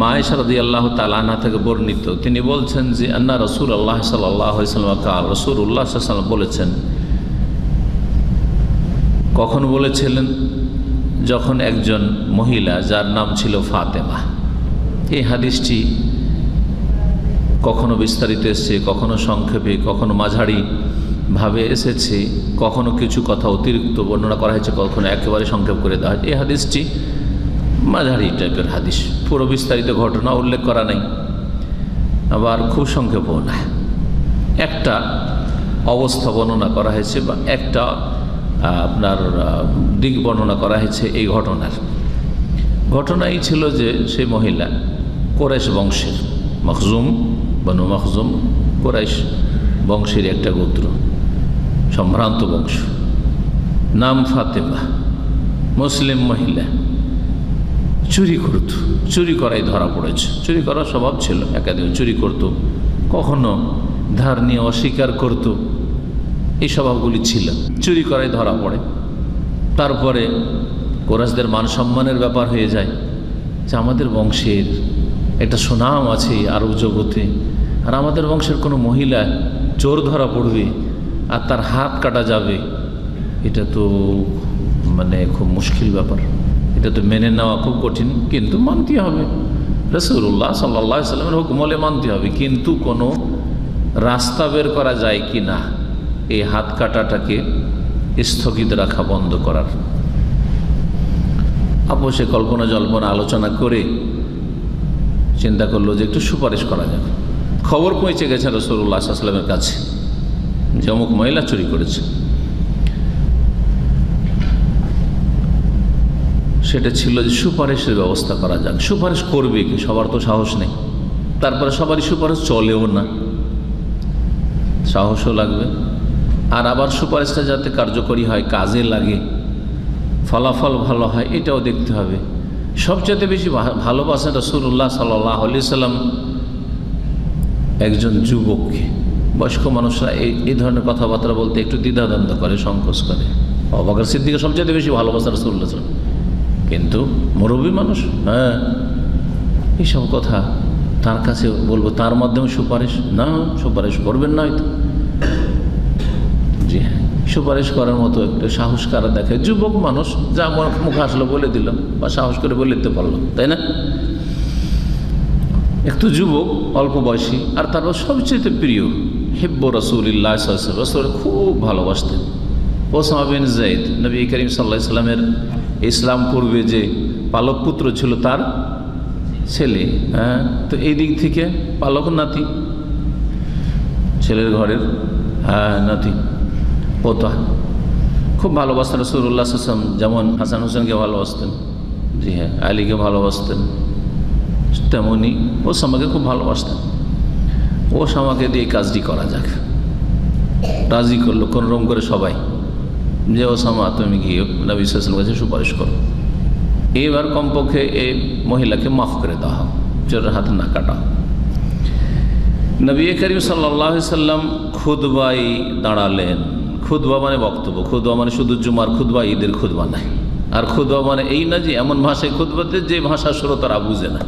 মা আয়েশা রাদিয়াল্লাহু তাআলা আনহা থেকে বর্ণিত, তিনি বলছেন যে আন্না রাসূলুল্লাহ সাল্লাল্লাহু আলাইহি ওয়াসাল্লাম কাল, রাসূলুল্লাহ সাল্লাল্লাহু আলাইহি ওয়াসাল্লাম বলেছেন, কখন বলেছিলেন? যখন একজন মহিলা যার নাম ছিল ফাতেমা, এই হাদিসটি কখনো বিস্তারিত এসেছে, কখনো সংক্ষেপে, কখনো মাঝারি ভাবে এসেছে, কখনো কিছু কথা অতিরিক্ত বর্ণনা করা হয়েছে, কখনো একেবারে সংক্ষেপ করে দেওয়া হয়েছে। এই হাদিসটি মাঝারি টাইপের হাদিস, পুরো বিস্তারিত ঘটনা উল্লেখ করা নেই, আবার খুব সংক্ষেপও না। একটা অবস্থা বর্ণনা করা হয়েছে বা একটা আপনার দিক বর্ণনা করা হয়েছে এই ঘটনাই ছিল যে সেই মহিলা কোরাইশ বংশের, মখজুম, বনু মখজুম কোরাইশ বংশের একটা গোত্র, সম্ভ্রান্ত বংশ, নাম ফাতেমা, মুসলিম মহিলা, চুরি করত, চুরি করাই ধরা পড়েছে। চুরি করার স্বভাব ছিল, একাধিক চুরি করত, কখনো ধার নিয়ে অস্বীকার করত, এই স্বভাবগুলি ছিল, চুরি করাই ধরা পড়ে। তারপরে কোরাইশদের মান সম্মানের ব্যাপার হয়ে যায় যে আমাদের বংশের একটা সুনাম আছে আরব জগতে, আর আমাদের বংশের কোনো মহিলা চোর ধরা পড়বে আর তার হাত কাটা যাবে, এটা তো মানে খুব মুশকিল ব্যাপার, এটা তো মেনে নেওয়া খুব কঠিন, কিন্তু মানতে হবে। রাসূলুল্লাহ সাল্লাল্লাহু আলাইহি ওয়াসাল্লামের হুকুম হলে মানতে হবে, কিন্তু কোনো রাস্তা বের করা যায় কি না এই হাত কাটাটাকে স্থগিত রাখা, বন্ধ করার। আপোষে কল্পনা জল্পনা আলোচনা করে চিন্তা করলো যে একটু সুপারিশ করা যাবে। খবর পৌঁছে গেছে রাসূলুল্লাহ সাল্লাল্লাহু আলাইহি ওয়াসাল্লামের কাছে যে অমুক মহিলা চুরি করেছে। সেটা ছিল যে সুপারিশের ব্যবস্থা করা যাক। সুপারিশ করবে কি, সবার তো সাহস নেই, তারপরে সবারই সুপারিশ চলেও না, সাহসও লাগবে, আর আবার সুপারিশটা যাতে কার্যকরী হয়, কাজে লাগে, ফলাফল ভালো হয়, এটাও দেখতে হবে। সবচেয়ে বেশি ভালোবাসেন রাসূলুল্লাহ সাল্লাল্লাহু আলাইহি ওয়াসাল্লাম একজন যুবককে। বয়স্ক মানুষরা এই ধরনের কথাবার্তা বলতে একটু দ্বিধাদ্বন্দ্ব করে, সংকোচ করে। আবু বকর সিদ্দিক সবচেয়ে বেশি ভালোবাসেন রাসূলুল্লাহ সাল্লাল্লাহু আলাইহি ওয়াসাল্লাম, কিন্তু মুরব্বী মানুষ, হ্যাঁ, এইসব কথা তার কাছে বলবো, তার মাধ্যমে সুপারিশ না, সুপারিশ করবেন না হয়তো। জি হ্যাঁ, সুপারিশ করার মতো একটু সাহস কারা দেখে? যুবক মানুষ, যা মুখে আসলো বলে দিল বা সাহস করে বলে দিতে পারলো, তাই না? একটু যুবক, অল্প বয়সী, আর তারপর সবচেয়ে প্রিয়, হিব্বু রাসূলিল্লাহ সাল্লাল্লাহু আলাইহি ওয়াসাল্লাম, খুব ভালোবাসতেন। ওসামা বিন যায়েদ, নবী করিম সাল্লাল্লাহু আলাইহি ওয়াসাল্লামের ইসলাম পূর্বে যে পালক পুত্র ছিল তার ছেলে, হ্যাঁ, তো এই দিক থেকে পালক নাতি, ছেলের ঘরের, হ্যাঁ, নাতি, পোতা, খুব ভালোবাসতেন রাসূলুল্লাহ সাল্লাল্লাহু আলাইহি ওয়াসাল্লাম। যেমন হাসান হোসেনকে ভালোবাসতেন, জি হ্যাঁ, আলীকে ভালোবাসতেন, তেমনি ওসামাকে খুব ভালোবাসতেন। ওসামাকে দিয়ে কাজটি করা যাক, রাজি করলো কোনোরকম করে সবাই, যে ওসামা তুমি গিয়ে নবী সাল্লাল্লাহু আলাইহি ওয়াসাল্লামের কাছে সুপারিশ করো, এবার কমপক্ষে এই মহিলাকে মাফ করে দেওয়া হোক, চোরের হাতে না কাটা। নবী করিম সাল্লাল্লাহু আলাইহি ওয়াসাল্লাম খুতবায় দাঁড়ালেন। খুতবা মানে বক্তব্য, খুতবা মানে শুধু জুমার খুতবা, ঈদের খুতবা নাই। আর খুতবা মানে এই না যে এমন ভাষায় খুতবাতে যে ভাষা শ্রোতারা বুঝে না।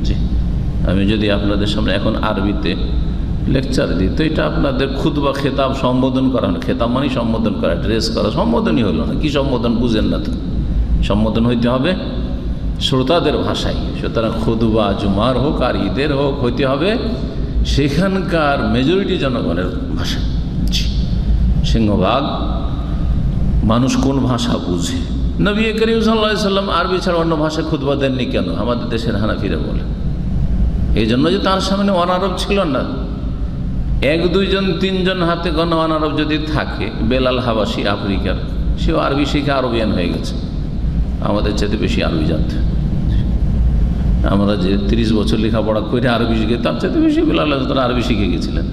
জি, আমি যদি আপনাদের সামনে এখন আরবিতে লেকচার দিই, তো এটা আপনাদের খুতবা, খেতাব, সম্বোধন করা না। খেতাব মানে সম্বোধন করা, ড্রেস করা, সম্বোধনই হলো না। কি সম্বোধন বুঝেন না তো? সম্বোধন হইতে হবে শ্রোতাদের ভাষায়। সুতরাং খুতবা জুমার হোক আর ঈদের হোক হইতে হবে সেখানকার মেজরিটি জনগণের ভাষা। সিংহভাগ মানুষ কোন ভাষা বুঝে? নবী করিম সাল্লাল্লাহু আলাইহি ওয়াসাল্লাম আরবি ছাড়া অন্য ভাষায় খুতবা দেননি কেন? আমাদের দেশের হানাফিরা বলে এই জন্য যে তার সামনে অনারব ছিল না। এক দুইজন তিনজন হাতে গোনা অনারব যদি থাকে, বেলাল হাবাসি আফ্রিকার, সেও আরবি শিখে আরবিয়ান হয়ে গেছে, আমাদের চাইতে বেশি আরবি জানতে। আমরা যে 30 বছর লেখাপড়া করে আরবি শিখে, তার চাইতে বেশি বেলাল আরবি শিখে গেছিলেন।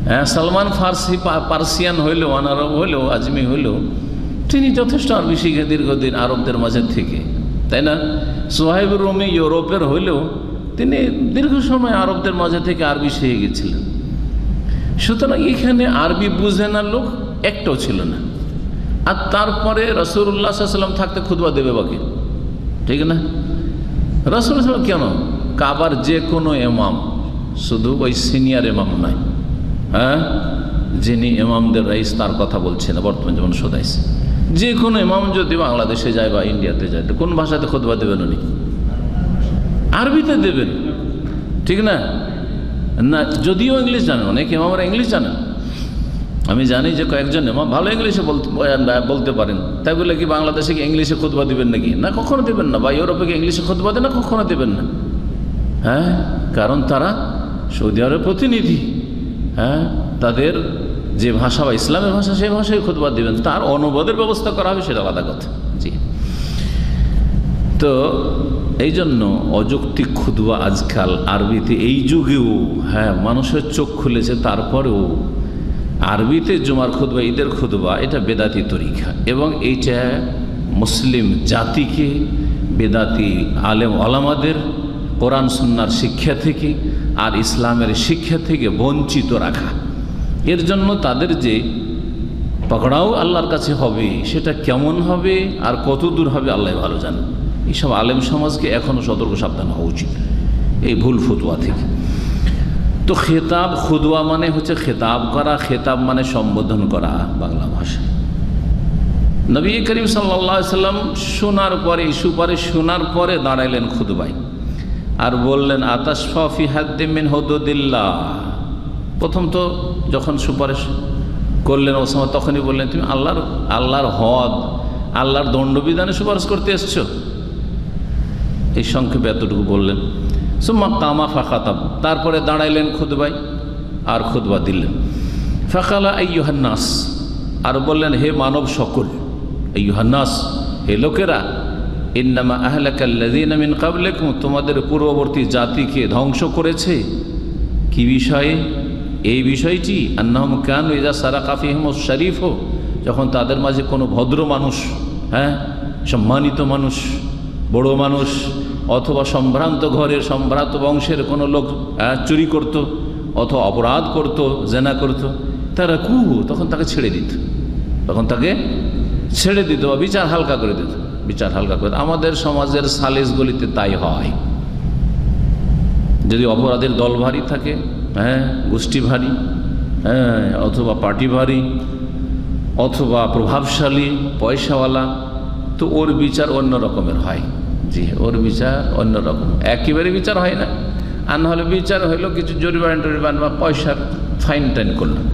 হ্যাঁ, সালমান ফার্সি পার্সিয়ান হইলেও, অনারব হইলেও, আজমি হইলেও তিনি যথেষ্ট আরবি শিখে দীর্ঘদিন আরবদের মাঝে থেকে, তাই না? সোহাইব রুমি ইউরোপের হইলেও তিনি দীর্ঘ সময় আরবদের মাঝে থেকে আরবি শিখে গেছিলেন। সুতরাং এখানে আরবি বুঝে না লোক একটাও ছিল না। আর তারপরে রাসূলুল্লাহ সাল্লাল্লাহু আলাইহি ওয়াসাল্লাম থাকতে খুতবা দেবে বাকি, ঠিক না? রাসূলুল্লাহ কেন কাবার যে কোনো ইমাম, শুধু ওই সিনিয়র ইমাম নয়, হ্যাঁ, যিনি ইমামদের রাইস তার কথা বলছে না, বর্তমান যেমন শোধাইছে, যে কোনো ইমাম যদি বাংলাদেশে যায় বা ইন্ডিয়াতে যায়, তো কোন ভাষাতে খুতবা দেবেন উনি? আরবিতে দেবেন, ঠিক না? না, যদিও ইংলিশ জানেন, অনেক ইমামরা ইংলিশ জানেন, আমি জানি যে কয়েকজন ইমাম ভালো ইংলিশে বলতে পারেন, তাই বলে কি বাংলাদেশে কি ইংলিশে খুতবা দিবেন নাকি? না, কখনো দেবেন না। বা ইউরোপে কি ইংলিশে খুতবা দেন না? কখনো দেবেন না। হ্যাঁ, কারণ তারা সৌদি আরবের প্রতিনিধি, হ্যাঁ, তাদের যে ভাষা বা ইসলামের ভাষা সেই ভাষায় খুতবা দিবেন, তার অনুবাদের ব্যবস্থা করা হবে, সেটা আলাদা কথা। জি, তো এই জন্য অযৌক্তিক খুতবা আজকাল আরবিতে এই যুগেও, হ্যাঁ, মানুষের চোখ খুলেছে, তারপরেও আরবিতে জুমার খুতবা, ঈদের খুতবা, এটা বেদাতি তরিকা, এবং এইটা মুসলিম জাতিকে বেদাতি আলেম ওলামাদের কোরআন সুন্নাহর শিক্ষা থেকে আর ইসলামের শিক্ষা থেকে বঞ্চিত রাখা। এর জন্য তাদের যে পকড়াও আল্লাহর কাছে হবে, সেটা কেমন হবে আর কত দূর হবে আল্লাহ ভালো জানেন। এইসব আলেম সমাজকে এখনও সতর্ক সাবধান হওয়া উচিত এই ভুল ফতোয়া থেকে। তো খেতাব খুতবা মানে হচ্ছে খেতাব করা, খেতাব মানে সম্বোধন করা বাংলা ভাষায়। নবী করিম সাল্লাল্লাহু আলাইহি সাল্লাম শোনার পরে, সুপারিশ শোনার পরে দাঁড়াইলেন খুতবায় আর বললেন, আতাশফা ফি হাদ্দিম মিন হুদুদিল্লাহ। প্রথম তো যখন সুপারিশ করলেন ওসামা, তখনই বললেন, তুমি আল্লাহর হদ, আল্লাহর দণ্ডবিধানে সুপারিশ করতে এসছো। এই সংক্ষেপে এতটুকু বললেন। সুম্মা কামা ফাখাতাব, তারপরে দাঁড়াইলেন খুতবায় আর খুতবা দিলেন। ফাকালা আইয়ুহান নাস, আর বললেন, হে মানব সকল, আইয়ুহান নাস, হে লোকেরা, ইন্নামা আহলাকাল্লাযীনা মিন ক্বাবলিকুম, তোমাদের পূর্ববর্তী জাতিকে ধ্বংস করেছে কি বিষয়ে? এই বিষয়টি, আন্নাহুম কানু ইযা সারাকা ফীহিমুশ শরীফ, যখন তাদের মাঝে কোনো ভদ্র মানুষ, হ্যাঁ, সম্মানিত মানুষ, বড় মানুষ অথবা সম্ভ্রান্ত ঘরের, সম্ভ্রান্ত বংশের কোনো লোক চুরি করত অথবা অপরাধ করত, জেনা করত, তারা তখন তাকে ছেড়ে দিত, বা বিচার হালকা করে দিত, আমাদের সমাজের সালিসগুলিতে তাই হয়। যদি অপরাধের দল ভারী থাকে, হ্যাঁ, গোষ্ঠী ভারী, হ্যাঁ, অথবা পার্টি ভারী, অথবা প্রভাবশালী পয়সাওয়ালা, তো ওর বিচার অন্য রকমের হয়। জি, ওর বিচার অন্যরকম, একেবারে বিচার হয় না। আর নাহলে বিচার হইলো কিছু জরিমানা বা পয়সার ফাইন টাইন করলাম,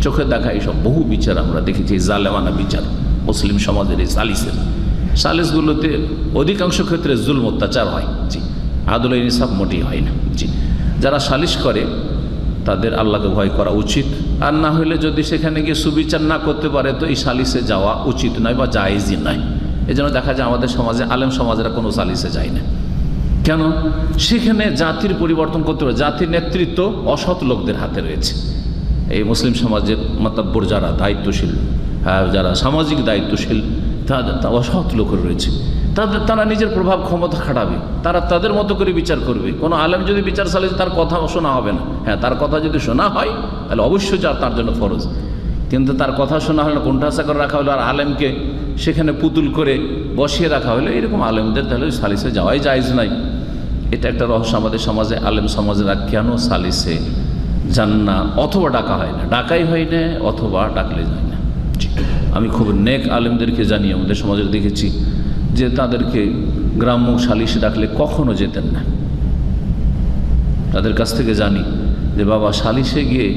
চোখে দেখা, এইসব বহু বিচার আমরা দেখেছি, জালেমানা বিচার মুসলিম সমাজের এই সালিসগুলোতে অধিকাংশ ক্ষেত্রে জুলম অত্যাচার হয়। জি, আদলের ইনসাফ মোটেই হয় না। জি, যারা সালিশ করে তাদের আল্লাহকে ভয় করা উচিত, আর না হলে যদি সেখানে গিয়ে সুবিচার না করতে পারে তো এই সালিসে যাওয়া উচিত নয় বা জায়েজই নয়। এই জন্য দেখা যায় আমাদের সমাজে আলেম সমাজেরা কোনো সালিসে যায় না। কেন? সেখানে জাতির পরিবর্তন করতে হবে, জাতির নেতৃত্ব অসৎ লোকদের হাতে রয়েছে। এই মুসলিম সমাজের মাতব্বর যারা দায়িত্বশীল, হ্যাঁ, যারা সামাজিক দায়িত্বশীল, অসৎ লোক রয়েছে, তারা নিজের প্রভাব ক্ষমতা খাটাবে, তারা তাদের মতো করে বিচার করবে। কোনো আলেম যদি বিচার সালিস, তার কথা শোনা হবে না। হ্যাঁ, তার কথা যদি শোনা হয় তাহলে অবশ্যই তার জন্য ফরজ, কিন্তু তার কথা শোনা হলো, কোণঠাসা করে রাখা হলো, আর আলেমকে সেখানে পুতুল করে বসিয়ে রাখা হলো, এরকম আলেমদের তাহলে সালিসে যাওয়াই জায়েজ নাই। এটা একটা রহস্য আমাদের সমাজে, আলেম সমাজেরা কেন সালিসে যান না, অথবা ডাকা হয় না, ডাকাই হয় না, অথবা ডাকলে যায় না। আমি খুব নেক আলেমদেরকে জানি, আমাদের সমাজে দেখেছি যে তাদেরকে গ্রাম্য সালিসে ডাকলে কখনো যেতেন না। তাদের কাছ থেকে জানি যে বাবা, সালিসে গিয়ে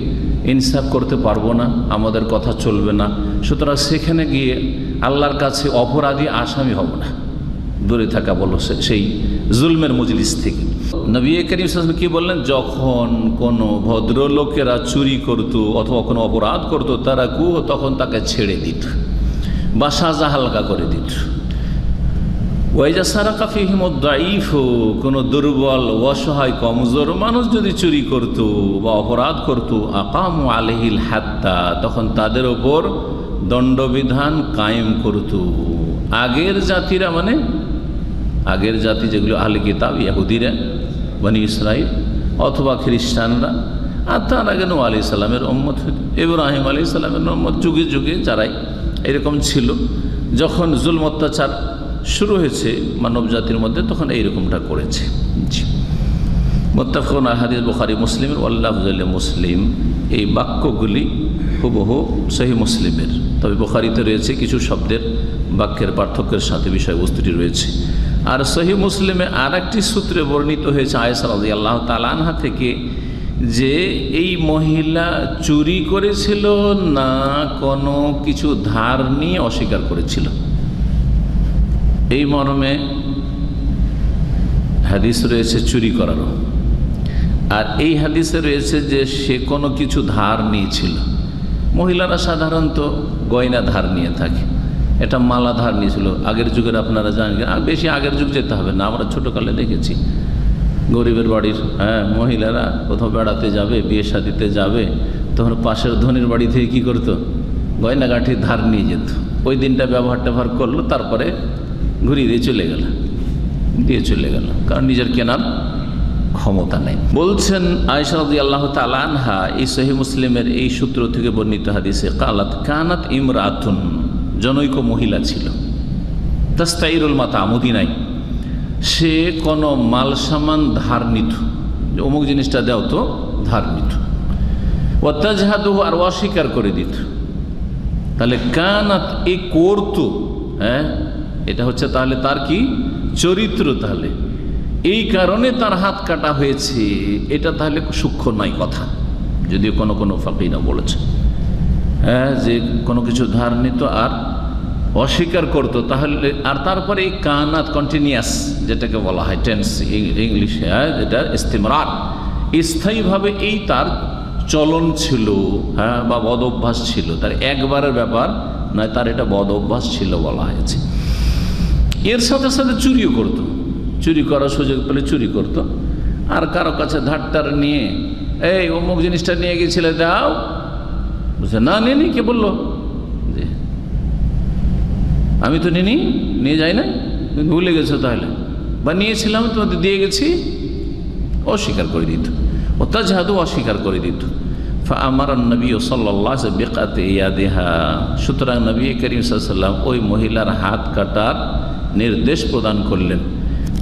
ইনসাফ করতে পারবো না, আমাদের কথা চলবে না, সুতরাং সেখানে গিয়ে আল্লাহর কাছে অপরাধী আসামি হব না, দূরে থাকা বলো সেই জুলমের মজলিস থেকে। নবী করিম সাল্লাল্লাহু আলাইহি ওয়াসাল্লাম কি বললেন? যখন কোনো ভদ্রলোকেরা চুরি করত অথবা কোনো অপরাধ করত, তারা তখন তাকে ছেড়ে দিত বা সাজা হালকা করে দিত। ওয়াইজা সারাকা ফীহিমুদ দাঈফ, কোনো দুর্বল, অসহায়, কমজোর মানুষ যদি চুরি করত বা অপরাধ করত, আকামু আলাইহিল হাদ্দা, তখন তাদের ওপর দণ্ডবিধান কায়েম করত। আগের জাতিরা, মানে আগের জাতি যেগুলো আহলে কিতাব, ইহুদিরা, বনি ইসরাইল অথবা খ্রিস্টানরা, আর তার আগে নূহ আলাইহিস সালামের উম্মত, ইব্রাহিম আলাইহিস সালামের উম্মত, যুগে যুগে যারাই এরকম ছিল, যখন জুলম অত্যাচার শুরু হয়েছে মানব জাতির মধ্যে, তখন এইরকমটা করেছে। জি, মুত্তাফাকুন আলাইহি হাদিস বুখারী মুসলিমের ওয়াল্লাফযু মুসলিম, এই বাক্যগুলি হুবহু সহিহ মুসলিমের, তবে বুখারীতে রয়েছে কিছু শব্দের বাক্যের পার্থক্যের সাথে বিষয়বস্তুটি রয়েছে। আর সহিহ মুসলিমে আর একটি সূত্রে বর্ণিত হয়েছে আয়েশা রাদিয়াল্লাহু তাআলা আনহা থেকে, যে এই মহিলা চুরি করেছিল না কোনো কিছু ধার নিয়ে অস্বীকার করেছিল। এই মর্মে হাদিস রয়েছে চুরি করারও, আর এই হাদিসে রয়েছে যে সে কোনো কিছু ধার নিয়েছিল। মহিলারা সাধারণত গয়না ধার নিয়ে থাকে, এটা মালা ধার নিয়েছিল। আগের যুগের আপনারা জানেন, আর বেশি আগের যুগ যেতে হবে না, আমরা ছোটোকালে দেখেছি গরিবের বাড়ির মহিলারা কোথাও বেড়াতে যাবে, বিয়ে শাদিতে যাবে, তখন পাশের ধনীর বাড়ি থেকে কী করতো, গয়নাগাঠি ধার নিয়ে যেত। ওই দিনটা ব্যবহার করলো, তারপরে ঘুরিয়ে দিয়ে চলে গেল, কারণ নিজের কেনার ক্ষমতা নেই। বলছেন আয়েশা রাদিয়াল্লাহু তাআলা আনহা, এই সহিহ মুসলিমের এই সূত্র থেকে বর্ণিত হাদিসে, কালাত কানাত ইমরাতুন, জনৈক মহিলা ছিল, তাস্তাইরুল মাতা, মদিনায়, সে কোনো মাল সামান ধার নিত, অমুক জিনিসটা দাও তো, ধার নিত। ওয়া তাজহাদুহু, আর অস্বীকার করে দিত। তাহলে কানাত, এই করতো, এটা হচ্ছে তাহলে তার কি চরিত্র, তাহলে এই কারণে তার হাত কাটা হয়েছে, এটা তাহলে সূক্ষ্ম নয় কথা, যদিও কোনো ফাকিহরা বলেছে যে কোনো কিছু ধার নিত আর অস্বীকার করতো, তাহলে আর তারপরে এই কানাত কন্টিনিউয়াস, যেটাকে বলা হয় টেন্স ইংলিশে, যেটা ইস্তিমরার, স্থায়ীভাবে এই তার চলন ছিল, বা বদ অভ্যাস ছিল, তার একবারের ব্যাপার নয়, তার এটা বদ অভ্যাস ছিল বলা হয়েছে। এর সাথে সাথে চুরিও করতো, চুরি করার সুযোগ পেলে চুরি করত। আর কারো কাছে ধারটার নিয়ে, এই অমুক জিনিসটা নিয়ে গেছিলে দাও, বুঝছে না, নিয়ে কে বললো, যে আমি তো নিয়ে যাই না, তুমি ভুলে গেছো তাহলে, বা নিয়েছিলাম তোমাদের দিয়ে গেছি, অস্বীকার করে দিত। ও তাজহাদু, অস্বীকার করে দিত। আমার নবী সাল্লাল্লাহু আলাইহি বিকাতে ইয়াদিহা, সুতরাং নবী করিম সাল্লাল্লাহু আলাইহি ওয়াসাল্লাম ওই মহিলার হাত কাটার নির্দেশ প্রদান করলেন।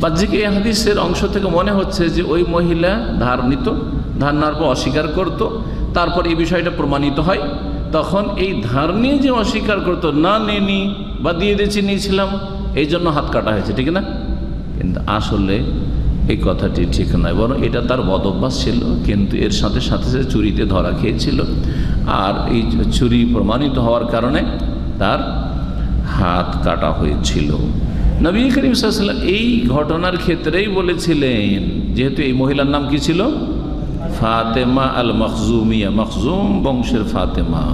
বাহ্যিক এই হাদিসের অংশ থেকে মনে হচ্ছে যে ওই মহিলা ধার নিত, ধার নেওয়ার পর অস্বীকার করত, তারপর এই বিষয়টা প্রমাণিত হয়, তখন এই ধার নিয়ে যে অস্বীকার করতো, না নিয়ে বা দিয়ে দিয়েছি, নিয়েছিলাম, এই জন্য হাত কাটা হয়েছে, ঠিক না? কিন্তু আসলে এই কথাটি ঠিক নয়, বরং এটা তার বদ অভ্যাস ছিল, কিন্তু এর সাথে সাথে সে চুরিতে ধরা খেয়েছিল, আর এই চুরি প্রমাণিত হওয়ার কারণে তার হাত কাটা হয়েছিল। নবী করিম সাল্লাল্লাহু আলাইহি ওয়াসাল্লাম এই ঘটনার ক্ষেত্রেই বলেছিলেন, যেহেতু এই মহিলার নাম কি ছিল, ফাতেমা আল মখজুমিয়া, মখজুম বংশের ফাতেমা,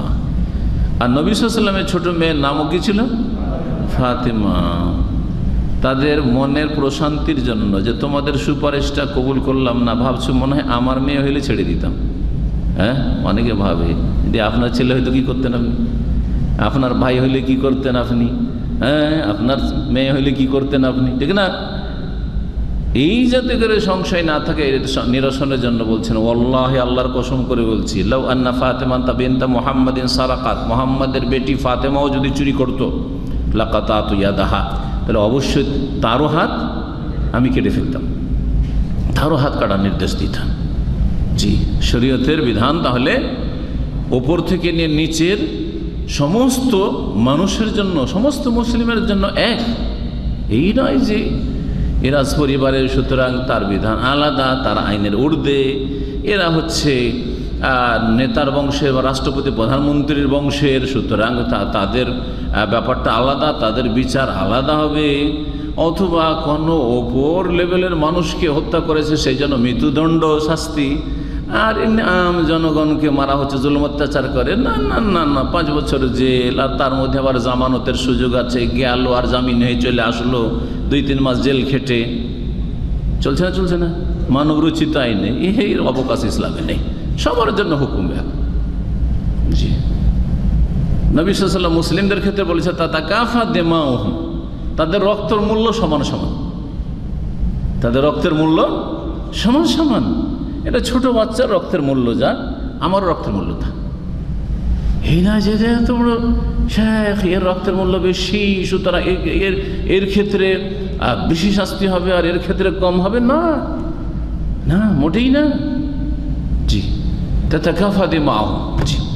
আর নবী সাল্লাল্লাহু আলাইহি ওয়াসাল্লামের ছোট মেয়ের নামও কি ছিল, ফাতেমা। তাদের মনের প্রশান্তির জন্য, যে তোমাদের সুপারিশটা কবুল করলাম না, ভাবছো মনে হয় আমার মেয়ে হইলে ছেড়ে দিতাম, অনেকে ভাবে যে আপনার ছেলে হয়তো কি করতেন আপনি, আপনার ভাই হইলে কি করতেন আপনি, আপনার মেয়ে হইলে কি করতেন আপনি, ঠিক না? এই যাতে করে সংশয় না থাকে, নিরসনের জন্য বলছেন, ওয়াল্লাহি, আল্লাহর কসম করে বলছি, লাউ আন্না ফাতেমাতা বিনতা মুহাম্মাদিন সারাকাত, মুহাম্মাদের বেটি ফাতেমাও যদি চুরি করতো, লাকাতাতু ইয়াদাহা, তাহলে অবশ্যই তারও হাত আমি কেটে ফেলতাম, তারও হাত কাটার নির্দেশ দিতাম। জি, শরীয়তের বিধান তাহলে ওপর থেকে নিয়ে নিচের সমস্ত মানুষের জন্য, সমস্ত মুসলিমের জন্য এক, এই নয় যে এরাজ পরিবারের, সুতরাং তার বিধান আলাদা, তার আইনের ঊর্ধ্বে, এরা হচ্ছে নেতার বংশের বা রাষ্ট্রপতি প্রধানমন্ত্রীর বংশের, সুতরাং তাদের ব্যাপারটা আলাদা, তাদের বিচার আলাদা হবে। অথবা কোনো ওপর লেভেলের মানুষকে হত্যা করেছে, সেই জন্য মৃত্যুদণ্ড শাস্তি, আর আম জনগণকে মারা হচ্ছে, জুলুম অত্যাচার করে, না না না না, 5 বছর জেল, আর তার মধ্যে আবার জামানতের সুযোগ আছে, গেল আর জামিন হয়ে চলে আসলো, 2-3 মাস জেল খেটে, চলছে না, মানব রচিত আইনে এই অবকাশ ইসলামে নেই, সবার জন্য হুকুম এক। জি, নবী সাল্লাল্লাহু আলাইহি ওয়াসাল্লাম মুসলিমদের ক্ষেত্রে বলেছে, তাতাকাফা দিমাউহুম, তাদের রক্তের মূল্য সমান সমান, তাদের রক্তের মূল্য সমান সমান। এটা ছোট বাচ্চার রক্তের মূল্য যা, আমার রক্তের মূল্য তা, এই না যে এত বড় শেখ, এর রক্তের মূল্য বেশি, সুতরাং এর ক্ষেত্রে বেশি শাস্তি হবে আর এর ক্ষেত্রে কম হবে না। না, মোটেই না। জি, তাতাকাফা দিমাহুম। জি।